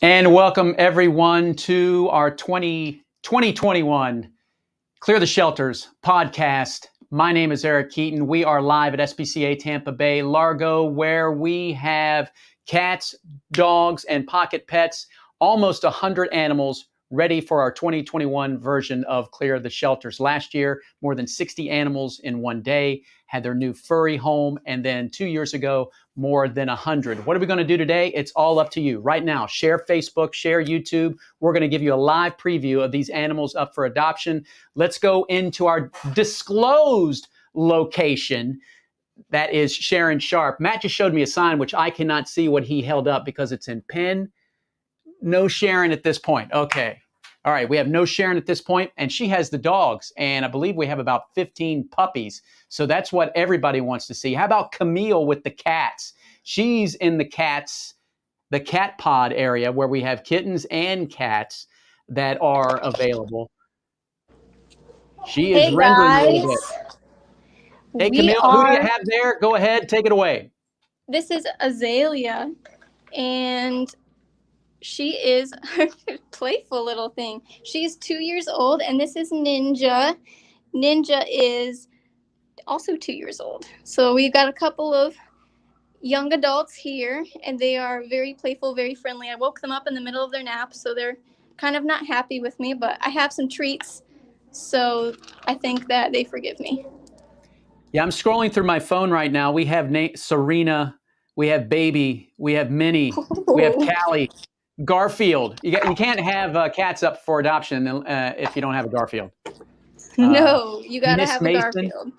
And welcome everyone to our 2021 Clear the Shelters podcast. My name is Eric Keaton. We are live at SPCA Tampa Bay, Largo, where we have cats, dogs, and pocket pets, almost 100 animals ready for our 2021 version of Clear the Shelters. Last year, more than 60 animals in one day had their new furry home. And then 2 years ago, more than 100. What are we going to do today? It's all up to you. Right now, share Facebook, share YouTube. We're going to give you a live preview of these animals up for adoption. Let's go into our disclosed location. That is Sharon Sharp. Matt just showed me a sign, which I cannot see what he held up because it's in pen. No Sharon at this point. Okay. All right. We have no Sharon at this point, and she has the dogs, and I believe we have about 15 puppies. So that's what everybody wants to see. How about Camille with the cats? She's in the cat pod area where we have kittens and cats that are available. She is rendering a little bit. Hey, Camille, who do you have there? Go ahead. Take it away. This is Azalea, and she is a playful little thing. She's 2 years old, and this is Ninja. Ninja is also 2 years old. So we've got a couple of young adults here, and they are very playful, very friendly. I woke them up in the middle of their nap, so they're kind of not happy with me, but I have some treats, so I think that they forgive me. Yeah, I'm scrolling through my phone right now. We have Serena, we have Baby, we have Minnie, we have Callie. Garfield. You can't have cats up for adoption if you don't have a Garfield. No, you got to have a Garfield.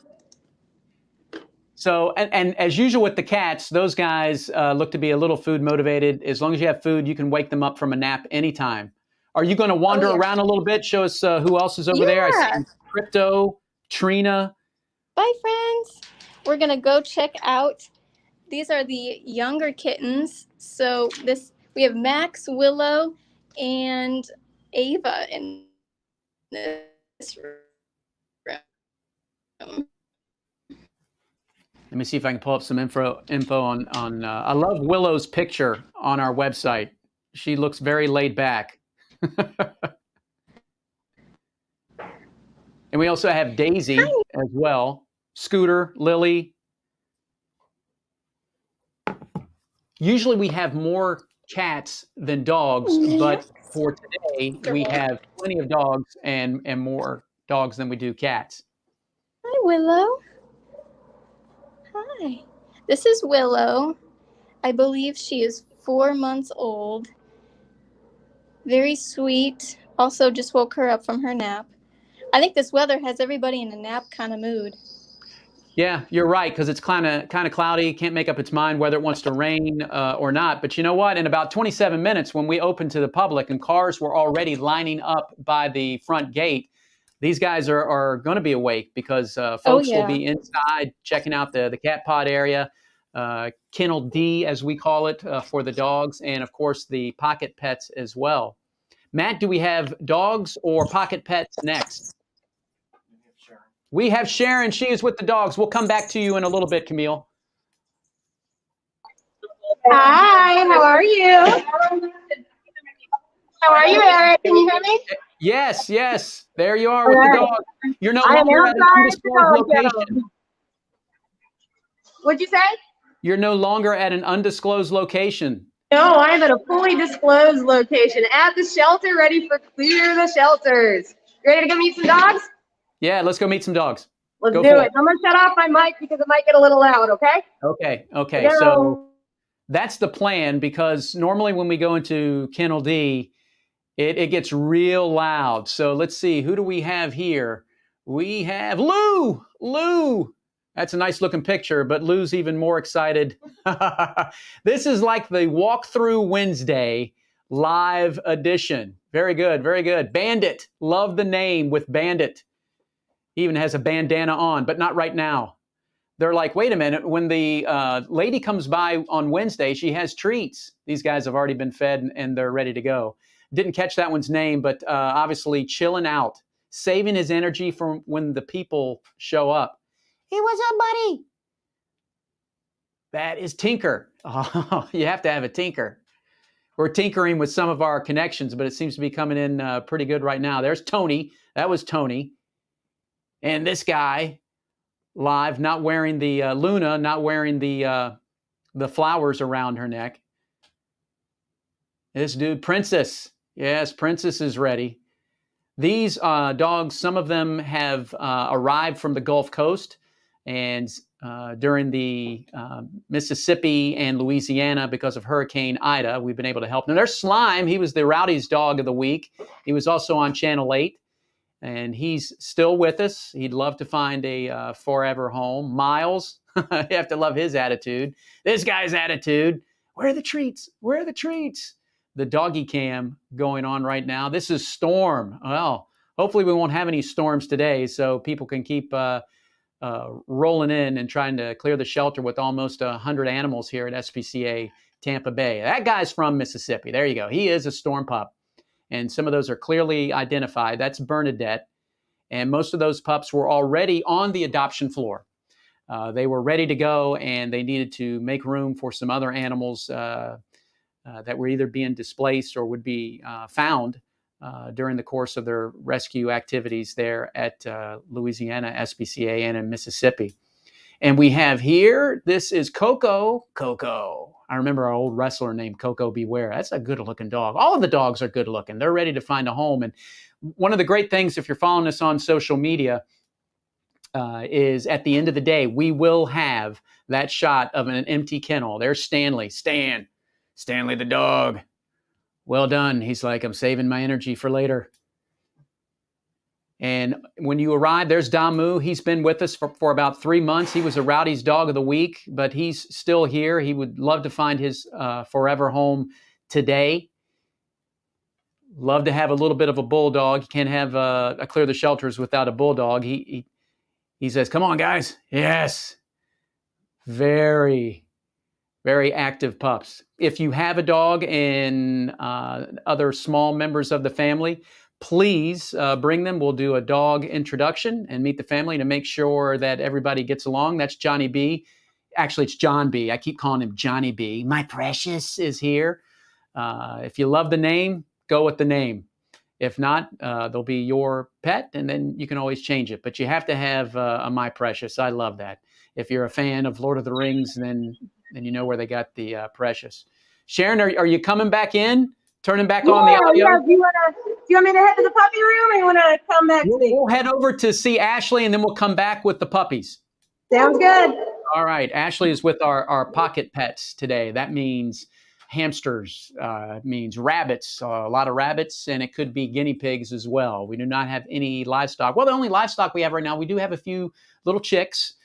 So, and as usual with the cats, those guys look to be a little food motivated. As long as you have food, you can wake them up from a nap anytime. Are you going to wander around a little bit? Show us who else is over there. I see Crypto, Trina. Bye, friends. We're going to go check out. These are the younger kittens. So we have Max, Willow, and Ava in this room. Let me see if I can pull up some info on I love Willow's picture on our website. She looks very laid back. And we also have Daisy as well. Scooter, Lily. Usually we have more cats than dogs, but for today we have plenty of dogs and more dogs than we do cats. Hi, Willow. Hi. This is Willow. I believe she is 4 months old. Very sweet. Also just woke her up from her nap. I think this weather has everybody in a nap kind of mood. Yeah, you're right, because it's kind of cloudy. Can't make up its mind whether it wants to rain or not. But you know what? In about 27 minutes, when we opened to the public and cars were already lining up by the front gate, these guys are going to be awake because folks will be inside checking out the cat pod area, Kennel D, as we call it, for the dogs, and of course the pocket pets as well. Matt, do we have dogs or pocket pets next? We have Sharon. She is with the dogs. We'll come back to you in a little bit, Camille. Hi, how are you? How are you, Eric? Can you hear me? Yes. There you are with the dog. You're no longer at an undisclosed location. What'd you say? You're no longer at an undisclosed location. No, I'm at a fully disclosed location at the shelter, ready for Clear the Shelters. You ready to go meet some dogs? Yeah, let's go meet some dogs. Let's do it. I'm going to shut off my mic because it might get a little loud, okay? Okay. So that's the plan, because normally when we go into Kennel D, it gets real loud. So let's see. Who do we have here? We have Lou. Lou. That's a nice looking picture, but Lou's even more excited. This is like the Walkthrough Wednesday live edition. Very good. Very good. Bandit. Love the name with Bandit. He even has a bandana on, but not right now. They're like, wait a minute. When the lady comes by on Wednesday, she has treats. These guys have already been fed and they're ready to go. Didn't catch that one's name, but obviously chilling out, saving his energy for when the people show up. Hey, what's up, buddy? That is Tinker. Oh, you have to have a Tinker. we're tinkering with some of our connections, but it seems to be coming in pretty good right now. There's Tony. That was Tony. And this guy live, not wearing the Luna, not wearing the flowers around her neck. This dude, Princess. Yes, Princess is ready. These dogs, some of them have arrived from the Gulf Coast, and during the Mississippi and Louisiana, because of Hurricane Ida, we've been able to help. Now there's Slime. He was the Rowdy's dog of the week. He was also on Channel 8, and he's still with us. He'd love to find a forever home. Miles, you have to love his attitude. This guy's attitude. Where are the treats? Where are the treats? The doggy cam going on right now. This is Storm. Well, hopefully we won't have any storms today, so people can keep rolling in and trying to clear the shelter with almost 100 animals here at SPCA Tampa Bay. That guy's from Mississippi. There you go. He is a storm pup, and some of those are clearly identified. That's Bernadette, and most of those pups were already on the adoption floor. They were ready to go, and they needed to make room for some other animals that were either being displaced or would be found during the course of their rescue activities there at Louisiana SPCA and in Mississippi. And we have here, this is Coco. Coco. I remember our old wrestler named Coco Beware. That's a good-looking dog. All of the dogs are good-looking. They're ready to find a home. And one of the great things, if you're following us on social media, is at the end of the day, we will have that shot of an empty kennel. There's Stanley. Stanley the dog. Well done. He's like, I'm saving my energy for later. And when you arrive, there's Damu. He's been with us for about 3 months. He was a Rowdy's dog of the week, but he's still here. He would love to find his forever home today. Love to have a little bit of a bulldog. You can't have a clear the shelters without a bulldog. He says, come on, guys. Yes. Very active pups. If you have a dog and other small members of the family, please bring them. We'll do a dog introduction and meet the family to make sure that everybody gets along. That's Johnny B. Actually, it's John B. I keep calling him Johnny B. My precious is here. If you love the name, go with the name. If not, they'll be your pet, and then you can always change it. But you have to have a My Precious. I love that. If you're a fan of Lord of the Rings, then you know where they got the Precious. Sharon, are you coming back in? Turning back on the audio? Yeah. Do you want me to head to the puppy room, or you want to come back to me? We'll head over to see Ashley, and then we'll come back with the puppies. Sounds good. All right. Ashley is with our pocket pets today. That means hamsters, it means rabbits, a lot of rabbits, and it could be guinea pigs as well. We do not have any livestock. Well, the only livestock we have right now, we do have a few little chicks.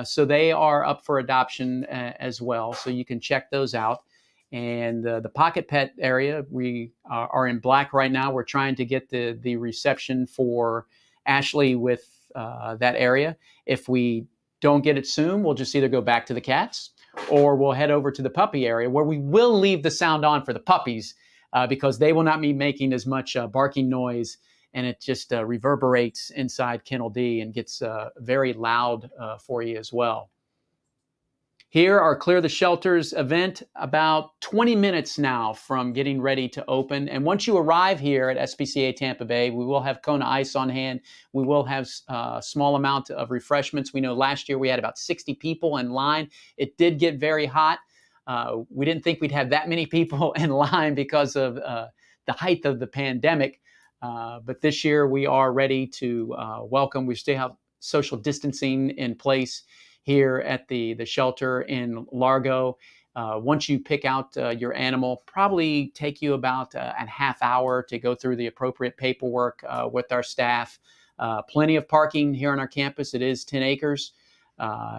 So they are up for adoption as well. So you can check those out. And the pocket pet area, we are in black right now. We're trying to get the reception for Ashley with that area. If we don't get it soon, we'll just either go back to the cats or we'll head over to the puppy area where we will leave the sound on for the puppies because they will not be making as much barking noise, and it just reverberates inside Kennel D and gets very loud for you as well. Here, our Clear the Shelters event, about 20 minutes now from getting ready to open. And once you arrive here at SPCA Tampa Bay, we will have Kona Ice on hand. We will have a small amount of refreshments. We know last year we had about 60 people in line. It did get very hot. We didn't think we'd have that many people in line because of the height of the pandemic. But this year we are ready to welcome. We still have social distancing in place here at the shelter in Largo. Once you pick out your animal, probably take you about a half hour to go through the appropriate paperwork with our staff. Plenty of parking here on our campus. It is 10 acres.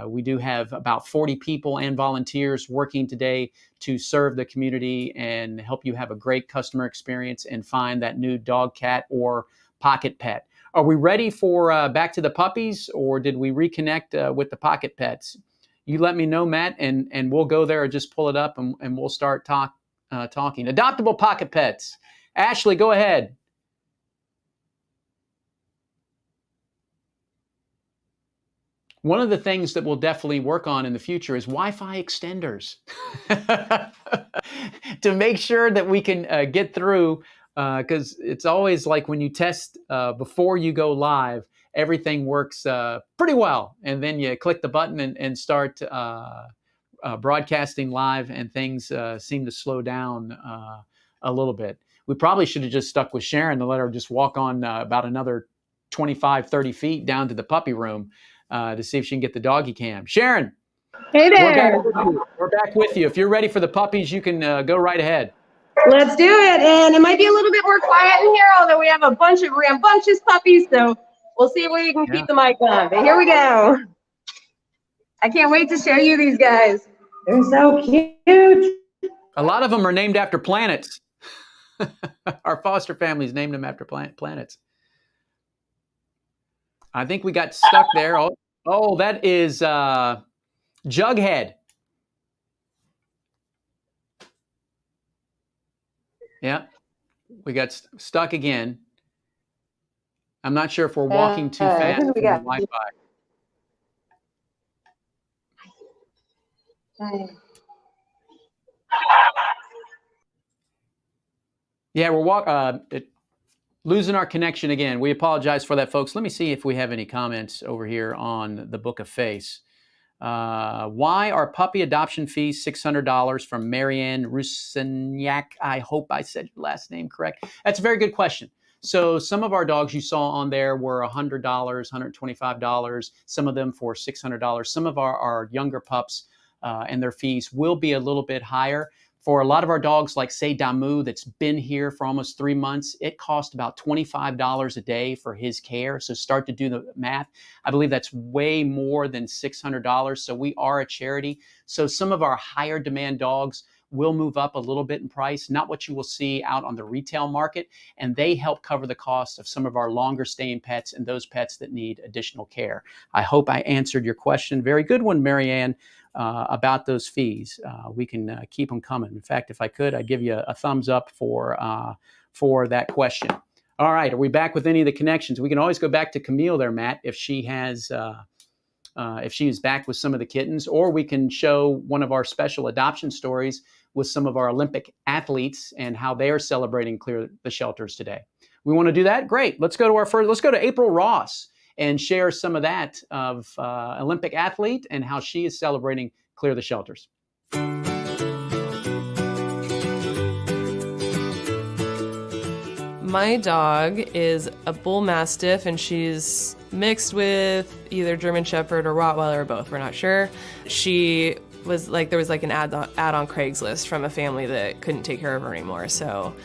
We do have about 40 people and volunteers working today to serve the community and help you have a great customer experience and find that new dog, cat, or pocket pet. Are we ready for back to the puppies, or did we reconnect with the pocket pets? You let me know, Matt, and we'll go there or just pull it up and we'll start talking. Adoptable pocket pets. Ashley, go ahead. One of the things that we'll definitely work on in the future is Wi-Fi extenders. to make sure that we can get through, because it's always like when you test before you go live, everything works pretty well. And then you click the button and start broadcasting live, and things seem to slow down a little bit. We probably should have just stuck with Sharon to let her just walk on about another 25, 30 feet down to the puppy room to see if she can get the doggy cam. Sharon, Hey there. we're back with you. If you're ready for the puppies, you can go right ahead. Let's do it. And it might be a little bit more quiet in here, although we have a bunch of rambunctious puppies, so we'll see if we can keep the mic on. But here we go. I can't wait to show you these guys. They're so cute. A lot of them are named after planets. Our foster families named them after planets. I think we got stuck there. Oh, that is Jughead. Yeah, we got stuck again. I'm not sure if we're walking too fast from the Wi-Fi. Yeah, we're losing our connection again. We apologize for that, folks. Let me see if we have any comments over here on the Book of Face. Why are puppy adoption fees $600 from Marianne Russignac? I hope I said your last name correct. That's a very good question. So some of our dogs you saw on there were $100, $125, some of them for $600. Some of our younger pups and their fees will be a little bit higher. For a lot of our dogs, like say Damu, that's been here for almost 3 months, it cost about $25 a day for his care. So start to do the math. I believe that's way more than $600. So we are a charity. So some of our higher demand dogs will move up a little bit in price, not what you will see out on the retail market. And they help cover the cost of some of our longer staying pets and those pets that need additional care. I hope I answered your question. Very good one, Marianne. About those fees. We can keep them coming. In fact, if I could, I'd give you a thumbs up for that question. All right, are we back with any of the connections? We can always go back to Camille there, Matt, if she is back with some of the kittens, or we can show one of our special adoption stories with some of our Olympic athletes and how they are celebrating Clear the Shelters today. We want to do that? Great. Let's go to April Ross and share some of that of Olympic athlete and how she is celebrating Clear the Shelters. My dog is a Bull Mastiff, and she's mixed with either German Shepherd or Rottweiler or both. We're not sure. She was like, there was like an ad on Craigslist from a family that couldn't take care of her anymore. So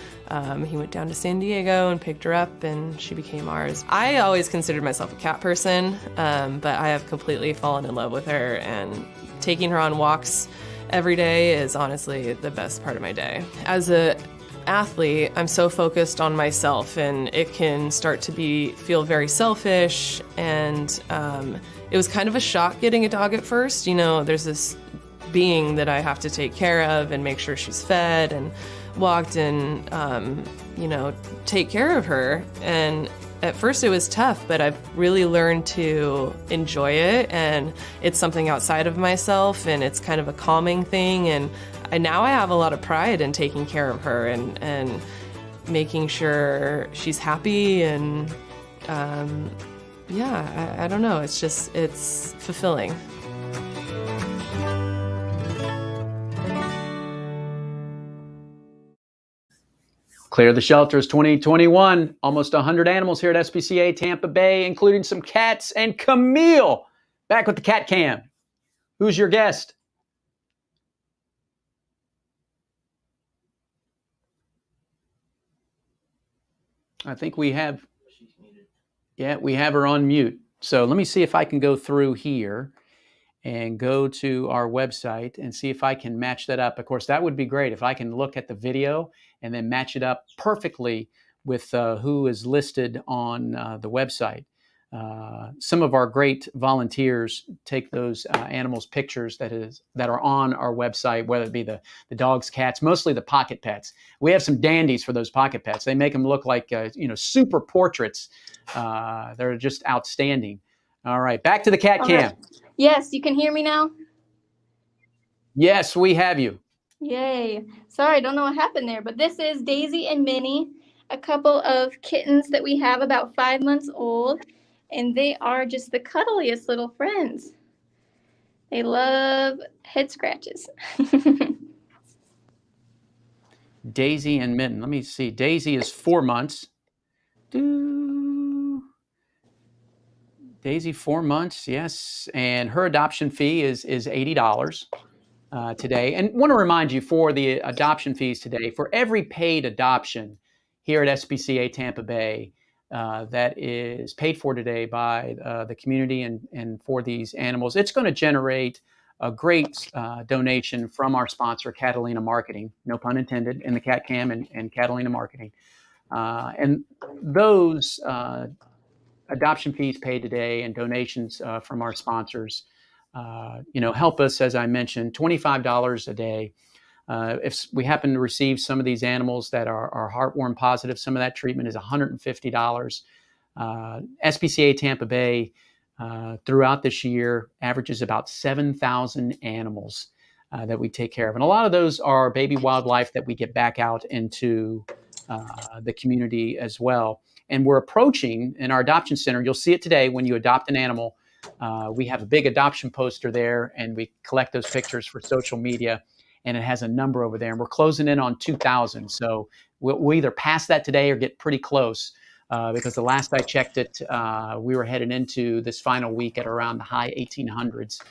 he went down to San Diego and picked her up, and she became ours. I always considered myself a cat person, but I have completely fallen in love with her, and taking her on walks every day is honestly the best part of my day. As a athlete, I'm so focused on myself, and it can start to feel very selfish, and it was kind of a shock getting a dog at first. You know, there's this being that I have to take care of and make sure she's fed and walked and, take care of her. And at first it was tough, but I've really learned to enjoy it, and it's something outside of myself, and it's kind of a calming thing. And now I have a lot of pride in taking care of her and making sure she's happy. And I don't know, it's fulfilling. Clear the Shelters 2021. Almost 100 animals here at SPCA Tampa Bay, including some cats. And Camille, back with the cat cam. Who's your guest? I think we have her on mute. So let me see if I can go through here and go to our website and see if I can match that up. Of course, that would be great if I can look at the video and then match it up perfectly with who is listed on the website. Some of our great volunteers take those animals' pictures that are on our website, whether it be the dogs, cats, mostly the pocket pets. We have some dandies for those pocket pets. They make them look like super portraits. They're just outstanding. All right, back to the cat cam. Yes, you can hear me now? Yes, we have you. Yay. Sorry, I don't know what happened there, but this is Daisy and Minnie, a couple of kittens that we have about 5 months old, and they are just the cuddliest little friends. They love head scratches. Daisy and Mitten. Let me see. Daisy is 4 months. Daisy, 4 months, yes. And her adoption fee is $80 today. And want to remind you, for the adoption fees today, for every paid adoption here at SPCA Tampa Bay that is paid for today by the community and for these animals, it's going to generate a great donation from our sponsor, Catalina Marketing, no pun intended, in the Cat Cam and Catalina Marketing. And those adoption fees paid today and donations from our sponsors, help us, as I mentioned, $25 a day. If we happen to receive some of these animals that are heartworm positive, some of that treatment is $150. SPCA Tampa Bay throughout this year averages about 7,000 animals that we take care of. And a lot of those are baby wildlife that we get back out into the community as well. And we're approaching, in our adoption center, you'll see it today when you adopt an animal. We have a big adoption poster there, and we collect those pictures for social media, and it has a number over there. And we're closing in on 2,000. So we'll either pass that today or get pretty close, because the last I checked it, we were headed into this final week at around the high 1800s.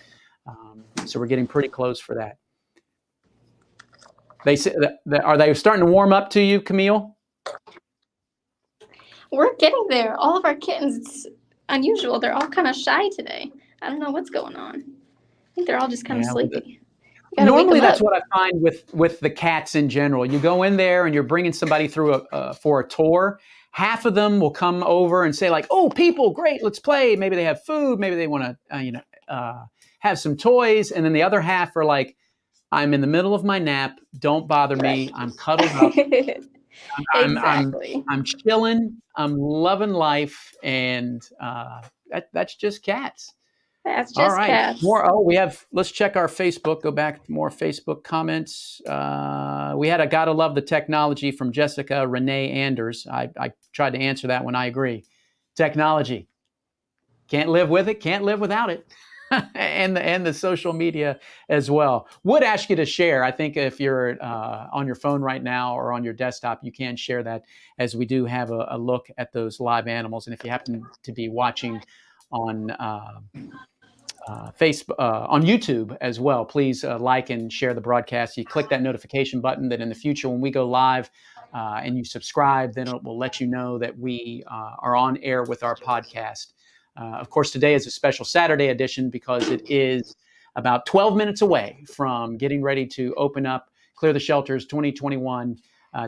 So we're getting pretty close for that. They say are they starting to warm up to you, Camille? We're getting there. All of our kittens, it's unusual. They're all kind of shy today. I don't know what's going on. I think they're all just kind of sleepy. Normally, that's what I find with the cats in general. You go in there and you're bringing somebody through for a tour. Half of them will come over and say like, "Oh, people, great, let's play." Maybe they have food. Maybe they want to, have some toys. And then the other half are like, "I'm in the middle of my nap. Don't bother me. I'm cuddled up. Exactly. I'm chilling. I'm loving life." And that's just cats. That's just all right. cats. Let's check our Facebook. Go back to more Facebook comments. We had a gotta love the technology from Jessica Renee Anders. I tried to answer that one. I agree. Technology. Can't live with it. Can't live without it. and the social media as well. Would ask you to share. I think if you're on your phone right now or on your desktop, you can share that, as we do have a look at those live animals. And if you happen to be watching on Facebook, on YouTube as well, please like and share the broadcast. You click that notification button that in the future when we go live and you subscribe, then it will let you know that we are on air with our podcast. Of course, today is a special Saturday edition because it is about 12 minutes away from getting ready to open up Clear the Shelters 2021.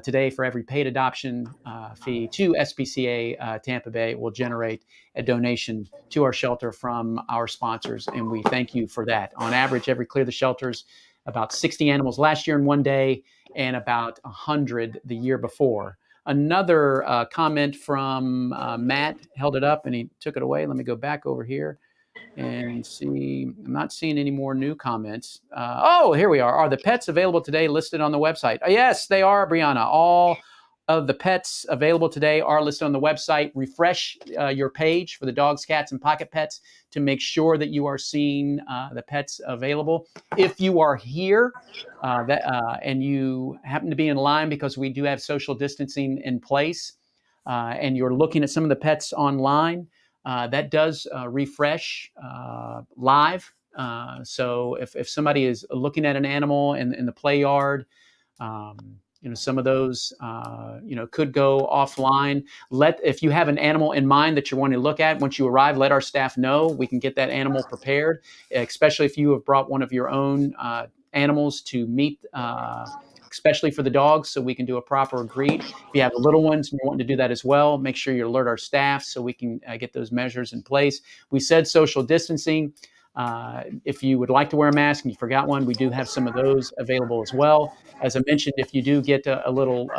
Today, for every paid adoption fee to SPCA Tampa Bay, will generate a donation to our shelter from our sponsors, and we thank you for that. On average, every Clear the Shelters, about 60 animals last year in one day and about 100 the year before. Another comment from Matt held it up and he took it away. Let me go back over here and see. I'm not seeing any more new comments. Here we are. Are the pets available today listed on the website? Yes, they are, Brianna. All of the pets available today are listed on the website. Refresh your page for the dogs, cats, and pocket pets to make sure that you are seeing the pets available. If you are here and you happen to be in line because we do have social distancing in place and you're looking at some of the pets online, that does refresh live. So if somebody is looking at an animal in the play yard, some of those, could go offline. If you have an animal in mind that you're wanting to look at, once you arrive, let our staff know. We can get that animal prepared, especially if you have brought one of your own animals to meet, especially for the dogs, so we can do a proper greet. If you have little ones and you're wanting to do that as well, make sure you alert our staff so we can get those measures in place. We said social distancing. If you would like to wear a mask and you forgot one, we do have some of those available as well. As I mentioned, if you do get a little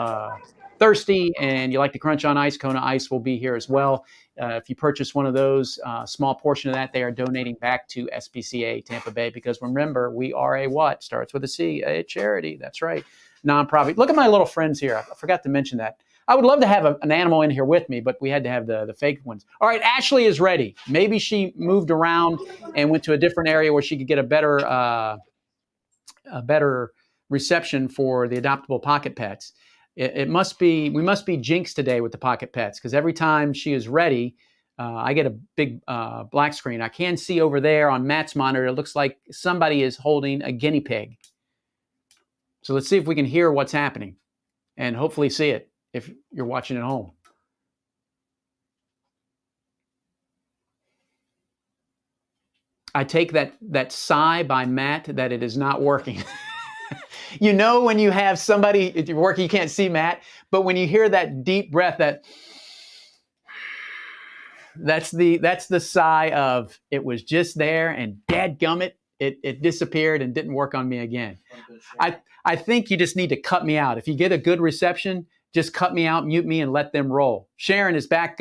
thirsty and you like to crunch on ice, Kona Ice will be here as well. If you purchase one of those, small portion of that, they are donating back to SPCA Tampa Bay, because remember, we are a what? Starts with a C, a charity. That's right. Nonprofit. Look at my little friends here. I forgot to mention that. I would love to have an animal in here with me, but we had to have the fake ones. All right, Ashley is ready. Maybe she moved around and went to a different area where she could get a better reception for the adoptable pocket pets. We must be jinxed today with the pocket pets, because every time she is ready, I get a big black screen. I can see over there on Matt's monitor, it looks like somebody is holding a guinea pig. So let's see if we can hear what's happening and hopefully see it if you're watching at home. I take that sigh by Matt that it is not working. You know, when you have somebody, if you're working, you can't see Matt, but when you hear that deep breath, that's the sigh of, it was just there and dadgummit, it disappeared and didn't work on me again. I think you just need to cut me out. If you get a good reception, just cut me out, mute me, and let them roll. Sharon is back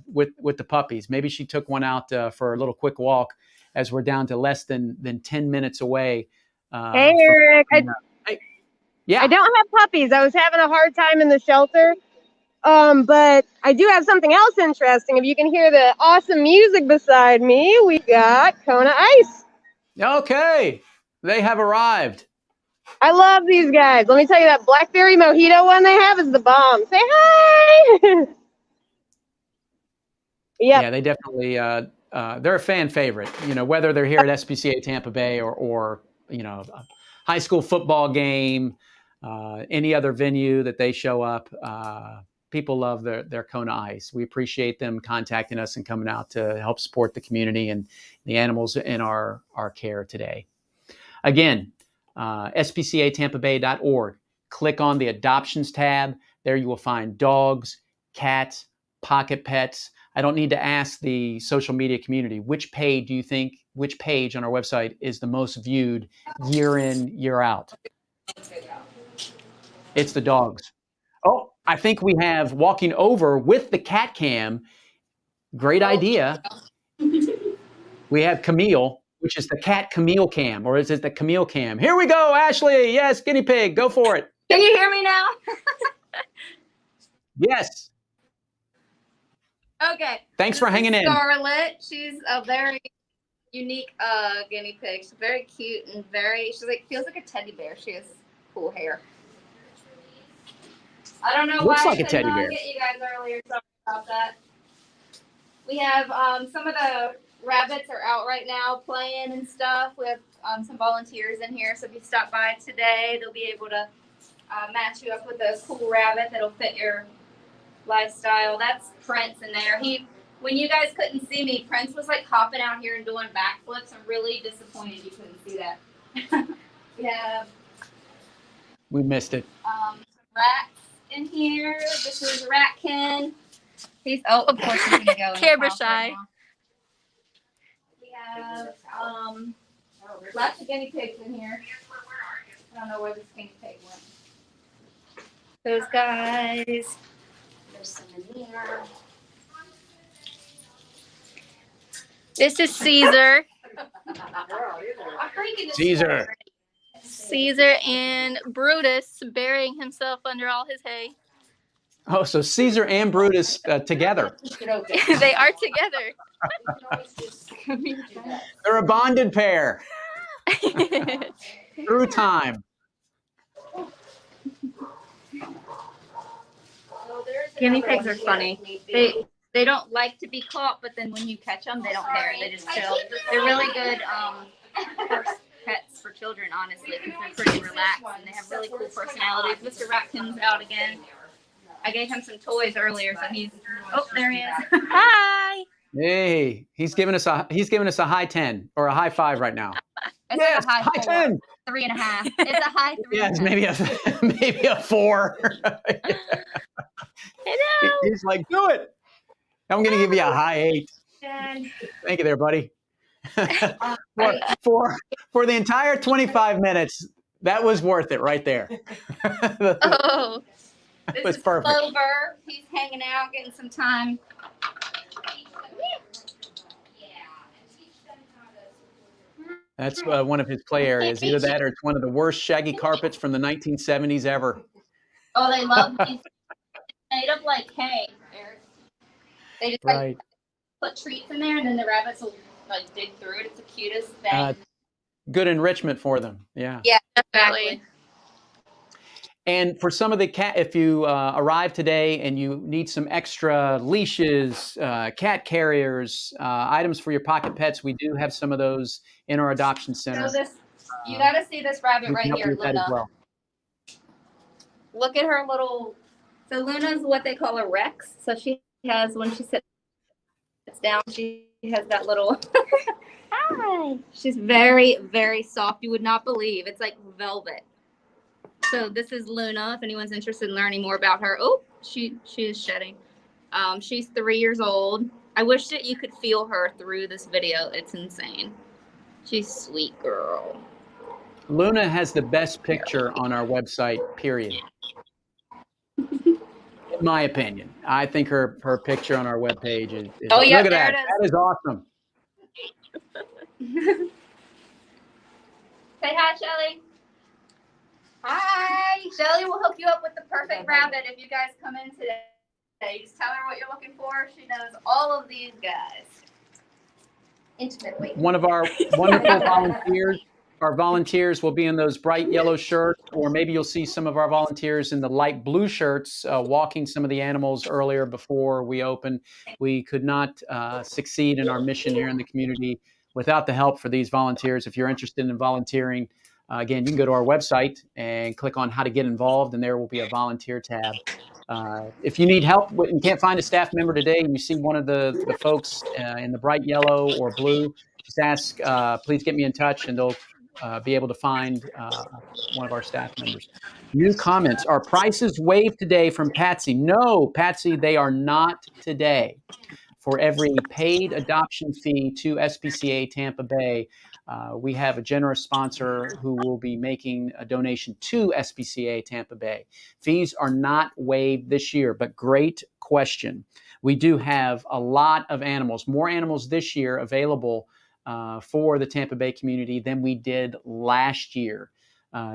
with the puppies. Maybe she took one out for a little quick walk, as we're down to less than 10 minutes away. Hey, Eric. Yeah. I don't have puppies. I was having a hard time in the shelter. But I do have something else interesting. If you can hear the awesome music beside me, we got Kona Ice. Okay. They have arrived. I love these guys. Let me tell you, that blackberry mojito one they have is the bomb. Say hi. Yep. Yeah, they definitely, they're a fan favorite, you know, whether they're here at SPCA Tampa Bay or you know, a high school football game, any other venue that they show up. People love their Kona Ice. We appreciate them contacting us and coming out to help support the community and the animals in our care today. Again, spcatampabay.org. Click on the adoptions tab. There you will find dogs, cats, pocket pets. I don't need to ask the social media community, which page on our website is the most viewed year in, year out? It's the dogs. Oh, I think we have walking over with the cat cam. Great idea. We have Camille, which is the cat Camille cam, or is it the Camille cam? Here we go, Ashley. Yes, guinea pig. Go for it. Can you hear me now? Yes. Okay. Thanks for hanging in. Scarlett. She's a very unique guinea pig. She's very cute and feels like a teddy bear. She has cool hair. I don't know Looks why like I a teddy bear. get you guys earlier. Sorry about that. We have some of the rabbits are out right now playing and stuff. We have some volunteers in here, so if you stop by today, they'll be able to match you up with a cool rabbit that'll fit your lifestyle. That's Prince in there. When you guys couldn't see me, Prince was like hopping out here and doing backflips. I'm really disappointed you couldn't see that. We missed it. Some rats in here. This is Ratkin. Of course he's gonna go. Camera shy. We have lots of guinea pigs in here. I don't know where this guinea pig went. Those guys. There's some in here. This is Caesar. Caesar. Caesar and Brutus burying himself under all his hay. Oh, so Caesar and Brutus together. They are together. They're a bonded pair through time. Guinea pigs are funny. They don't like to be caught, but then when you catch them, they don't care. They just chill. They're really good pets for children, honestly, because they're pretty relaxed and they have really cool personalities. Mr. Ratkin's out again. I gave him some toys earlier, so there he is. Hi. Hey, he's giving us a high 10 or a high 5 right now. It's Yes, like a high 10. 3.5. It's a high 3. Yes, maybe a 4. He's like, do it. I'm going to give you a high 8. Thank you there, buddy. For the entire 25 minutes, that was worth it right there. Oh. It was perfect. Clover. He's hanging out, getting some time. That's one of his play areas. Either that or it's one of the worst shaggy carpets from the 1970s ever. Oh, they love these. Made up like hay, Eric. They just like put treats in there, and then the rabbits will like dig through it. It's the cutest thing. Good enrichment for them. Yeah. Yeah, exactly. And for some of the cat, if you arrive today and you need some extra leashes, cat carriers, items for your pocket pets, we do have some of those in our adoption center. So you got to see this rabbit right here, Luna. Well. Look at her little. So Luna's what they call a Rex. So she has, when she sits down, she has that little. Hi. She's very, very soft. You would not believe. It's like velvet. So this is Luna, if anyone's interested in learning more about her. Oh, she is shedding. She's 3 years old. I wish that you could feel her through this video. It's insane. She's a sweet girl. Luna has the best picture on our website, period. In my opinion. I think her picture on our webpage is oh, yeah, look at there that. It is. That is awesome. Say hi, Shelly. Hi. Shelly will hook you up with the perfect rabbit if you guys come in today. You just tell her what you're looking for. She knows all of these guys intimately. One of our wonderful volunteers. Our volunteers will be in those bright yellow shirts, or maybe you'll see some of our volunteers in the light blue shirts walking some of the animals earlier before we open. We could not succeed in our mission here in the community without the help for these volunteers. If you're interested in volunteering, again, you can go to our website and click on how to get involved, and there will be a volunteer tab. If you need help and can't find a staff member today, and you see one of the folks in the bright yellow or blue, just ask, please get me in touch, and they'll be able to find one of our staff members. New comments. Are prices waived today from Patsy? No, Patsy, they are not today. For every paid adoption fee to SPCA Tampa Bay, we have a generous sponsor who will be making a donation to SPCA Tampa Bay. Fees are not waived this year, but great question. We do have a lot of animals, more animals this year available for the Tampa Bay community than we did last year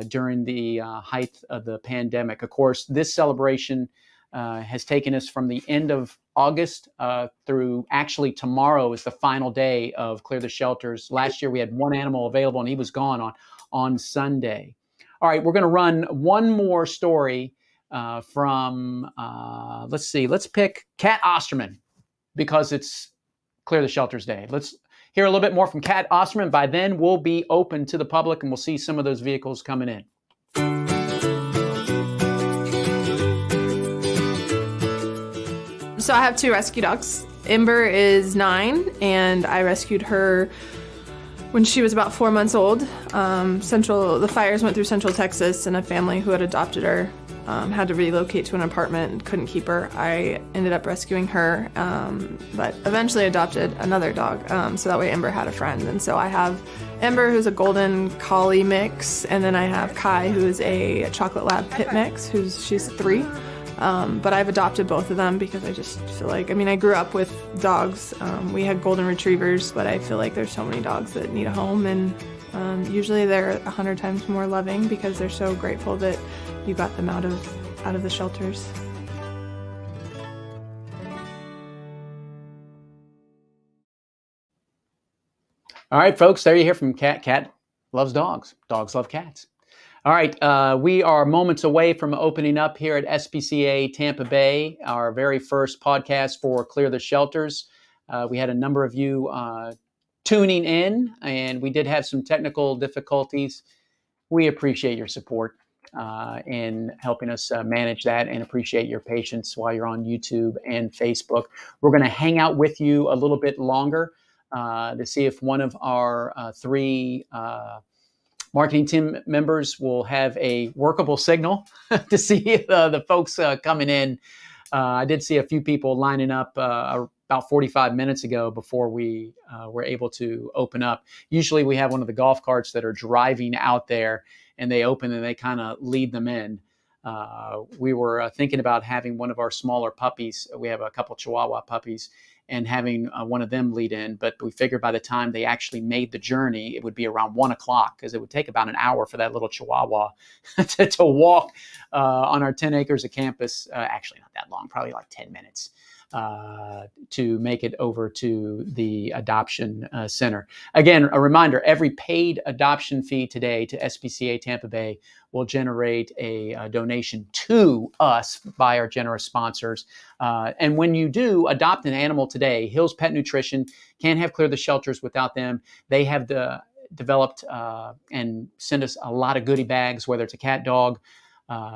during the height of the pandemic. Of course, this celebration has taken us from the end of August through actually tomorrow is the final day of Clear the Shelters. Last year we had one animal available and he was gone on Sunday. All right, we're going to run one more story from, let's see, let's pick Kat Osterman because it's Clear the Shelters Day. Let's hear a little bit more from Kat Osterman. By then we'll be open to the public and we'll see some of those vehicles coming in. So I have two rescue dogs. Ember is 9, and I rescued her when she was about 4 months old. The fires went through Central Texas, and a family who had adopted her had to relocate to an apartment and couldn't keep her. I ended up rescuing her, but eventually adopted another dog, so that way Ember had a friend. And so I have Ember, who's a golden collie mix, and then I have Kai, who is a chocolate lab pit mix, she's 3. But I've adopted both of them because I just feel like, I grew up with dogs. We had golden retrievers, but I feel like there's so many dogs that need a home, and usually they're 100 times more loving because they're so grateful that you got them out of the shelters. All right, folks, there you hear from Kat. Kat loves dogs. Dogs love cats. All right, we are moments away from opening up here at SPCA Tampa Bay, our very first podcast for Clear the Shelters. We had a number of you tuning in, and we did have some technical difficulties. We appreciate your support in helping us manage that, and appreciate your patience while you're on YouTube and Facebook. We're going to hang out with you a little bit longer to see if one of our 3 marketing team members will have a workable signal to see the folks coming in. I did see a few people lining up about 45 minutes ago before we were able to open up. Usually we have one of the golf carts that are driving out there, and they open and they kind of lead them in. We were thinking about having one of our smaller puppies. We have a couple Chihuahua puppies, and having one of them lead in. But we figured by the time they actually made the journey, it would be around 1 o'clock, because it would take about an hour for that little Chihuahua to walk on our 10 acres of campus. Actually, not that long, probably like 10 minutes. To make it over to the adoption center. Again, a reminder, every paid adoption fee today to SPCA Tampa Bay will generate a donation to us by our generous sponsors. And when you do adopt an animal today, Hill's Pet Nutrition can't have Clear the Shelters without them. They have developed and send us a lot of goodie bags, whether it's a cat, dog,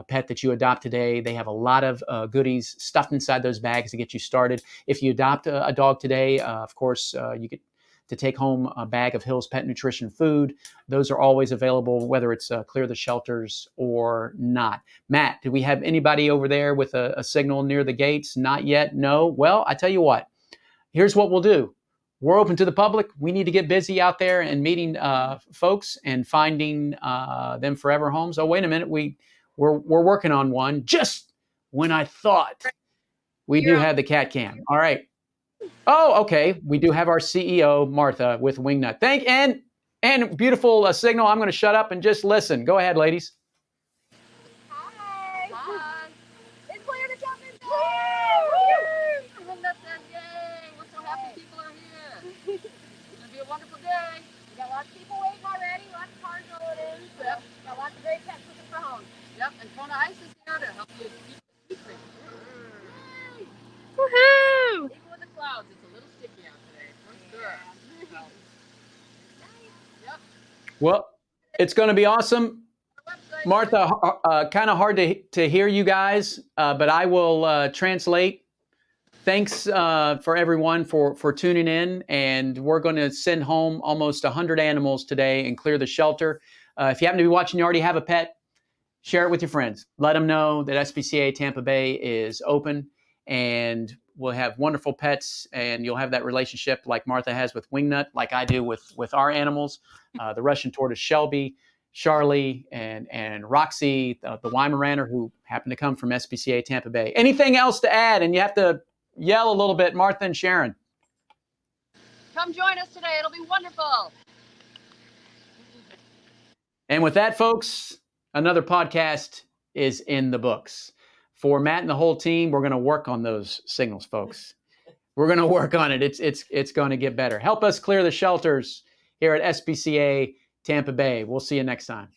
pet that you adopt today. They have a lot of goodies stuffed inside those bags to get you started. If you adopt a dog today, of course, you get to take home a bag of Hill's Pet Nutrition food. Those are always available, whether it's Clear the Shelters or not. Matt, do we have anybody over there with a signal near the gates? Not yet. No. Well, I tell you what, here's what we'll do. We're open to the public. We need to get busy out there and meeting folks and finding them forever homes. Oh, wait a minute. We're working on one just when I thought we do have the cat cam. All right. Oh, okay. We do have our CEO, Martha, with Wingnut. And beautiful signal. I'm going to shut up and just listen. Go ahead, ladies. Hi. Hi. It's Clear the Shelters Day! Wingnut says yay! We're so happy people are here. It's going to be a wonderful day. We got lots of people waiting already, lots of cars rolling in. So got lots of great pets looking for homes. Yep, and Kona Ice is here to help you keep the secret. Yay! Woohoo! Even with the clouds, it's a little sticky out today, for sure. Yep. Well, it's going to be awesome. Martha, kind of hard to hear you guys, but I will translate. Thanks for everyone for tuning in, and we're going to send home almost 100 animals today and clear the shelter. If you happen to be watching, you already have a pet, share it with your friends. Let them know that SPCA Tampa Bay is open, and we'll have wonderful pets, and you'll have that relationship like Martha has with Wingnut, like I do with our animals, the Russian tortoise Shelby, Charlie, and Roxy, the Weimaraner, who happen to come from SPCA Tampa Bay. Anything else to add? And you have to yell a little bit, Martha and Sharon. Come join us today. It'll be wonderful. And with that, folks, another podcast is in the books. For Matt and the whole team, we're going to work on those signals, folks. We're going to work on it. It's going to get better. Help us clear the shelters here at SPCA Tampa Bay. We'll see you next time.